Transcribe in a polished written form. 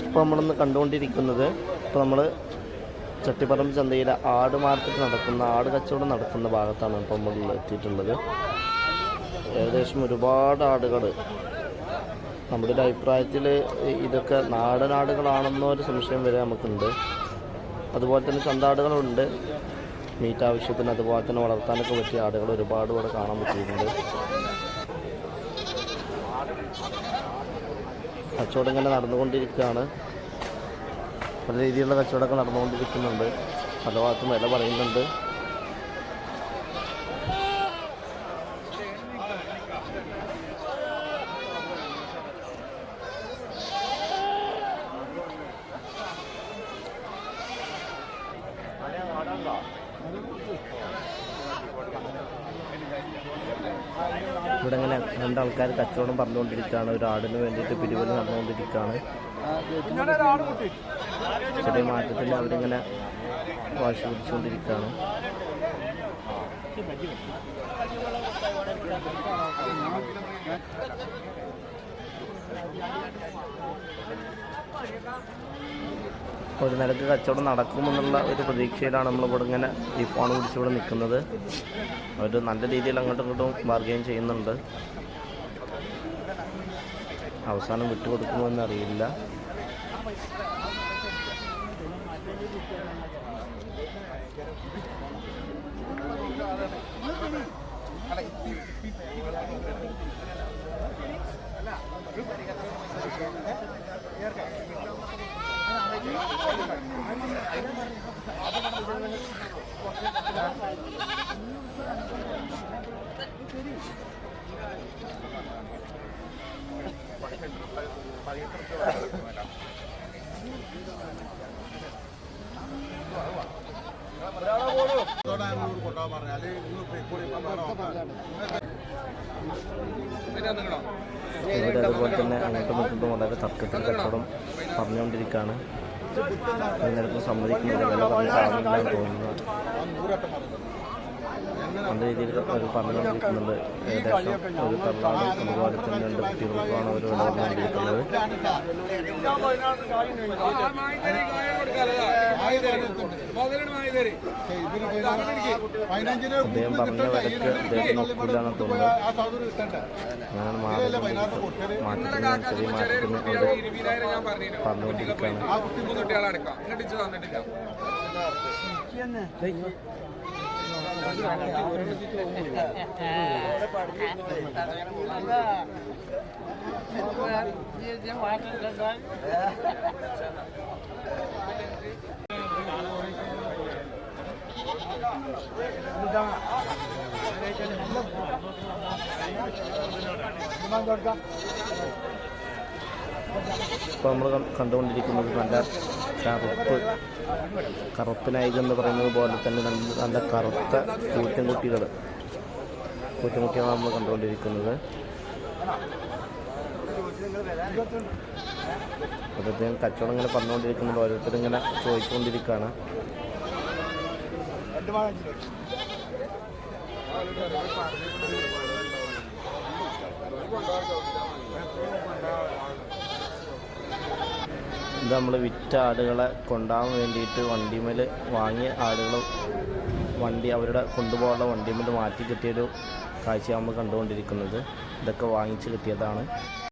ഇപ്പോൾ നമ്മളിന്ന് കണ്ടുകൊണ്ടിരിക്കുന്നത് നമ്മൾ ചട്ടിപ്പറമ്പ് ചന്തയിലെ ആട് മാർക്കറ്റ് നടക്കുന്ന ആട് കച്ചവടം നടക്കുന്ന ഭാഗത്താണ് ഇപ്പോൾ നമ്മൾ എത്തിയിട്ടുള്ളത്. ഏകദേശം ഒരുപാട് ആടുകൾ. നമ്മുടെ ഒരു അഭിപ്രായത്തിൽ ഇതൊക്കെ നാടനാടുകളാണെന്നൊരു സംശയം വരെ നമുക്കുണ്ട്. അതുപോലെ തന്നെ ചന്താടുകളുണ്ട്, മീറ്റ് ആവശ്യത്തിന്, അതുപോലെ തന്നെ വളർത്താനൊക്കെ പറ്റിയ ആടുകൾ ഒരുപാട് ഇവിടെ കാണാൻ പറ്റിയിട്ടുണ്ട്. കച്ചവടം ഇങ്ങനെ നടന്നുകൊണ്ടിരിക്കുകയാണ്. പല രീതിയിലുള്ള കച്ചവടമൊക്കെ നടന്നുകൊണ്ടിരിക്കുന്നുണ്ട്. പല ഭാഗത്തും വില പറയുന്നുണ്ട്. ഇവിടെ ഇങ്ങനെ രണ്ടാൾക്കാർ കച്ചവടം പറഞ്ഞുകൊണ്ടിരിക്കുകയാണ്. ഒരു ആടിന് വേണ്ടിയിട്ട് പിരിവലി നടന്നുകൊണ്ടിരിക്കുകയാണ്. ചെറിയ മാറ്റത്തിൽ അവരിങ്ങനെ വാശി പിടിച്ചുകൊണ്ടിരിക്കുകയാണ്. ഒരു നിലക്ക് കച്ചവടം നടക്കുമെന്നുള്ള ഒരു പ്രതീക്ഷയിലാണ് നമ്മളിവിടെ ഇങ്ങനെ ഈ ഫോൺ പിടിച്ചിവിടെ നിൽക്കുന്നത്. അവർ നല്ല രീതിയിൽ അങ്ങോട്ടും ഇങ്ങോട്ടും ബാർഗെയിൻ ചെയ്യുന്നുണ്ട്. അവസാനം വിട്ടുകൊടുക്കുമോയെന്ന് അറിയില്ല. ഇവിടെ അതുപോലെ തന്നെ അങ്ങോട്ടും ഇങ്ങോട്ടും വളരെ തർക്കത്തിൽ കച്ചവടം പറഞ്ഞുകൊണ്ടിരിക്കുകയാണ്. നിരക്ക് സമ്മതിക്കുന്നില്ല, വില പറഞ്ഞിട്ടാണെന്നാണ് തോന്നുന്നത്. നല്ല രീതിയിൽ അവർ പറഞ്ഞുകൊണ്ടിരിക്കുന്നുണ്ട്. ഏകദേശം ഒരു തള്ളാടും അതുപോലെ തന്നെ 2 കുട്ടികൾക്കാണ് അവർ വില പറഞ്ഞുകൊണ്ടിരിക്കുന്നത്. അദ്ദേഹം പറഞ്ഞ വിലക്ക് അദ്ദേഹത്തിന് ഒക്കില്ലാന്ന് തോന്നുന്നത്. അങ്ങനെയാണ് മാറ്റത്തിന് ചെറിയ മാറ്റത്തിന് അവർ പറഞ്ഞുകൊണ്ടിരിക്കുകയാണ്. ഇപ്പോൾ നമ്മൾ കണ്ടുകൊണ്ടിരിക്കുന്നത് നല്ല കറുപ്പിനായികെന്ന് പറയുന്നത് പോലെ തന്നെ നല്ല കറുത്ത കൂറ്റൻകുട്ടികളാണ് നമ്മൾ കണ്ടുകൊണ്ടിരിക്കുന്നത്. അദ്ദേഹം കച്ചവടം ഇങ്ങനെ പറഞ്ഞുകൊണ്ടിരിക്കുന്നുണ്ട്. ഓരോരുത്തരും ഇങ്ങനെ ചോദിച്ചുകൊണ്ടിരിക്കുകയാണ്. ഇത് നമ്മൾ വിറ്റ ആടുകളെ കൊണ്ടുപോകാൻ വേണ്ടിയിട്ട് വണ്ടിമേൽ വാങ്ങിയ ആടുകൾ അവരുടെ കൊണ്ടുപോകാനുള്ള വണ്ടിമേൽ മാറ്റി കിട്ടിയൊരു കാഴ്ച നമ്മൾ കണ്ടുകൊണ്ടിരിക്കുന്നത്. ഇതൊക്കെ വാങ്ങിച്ച് കിട്ടിയതാണ്.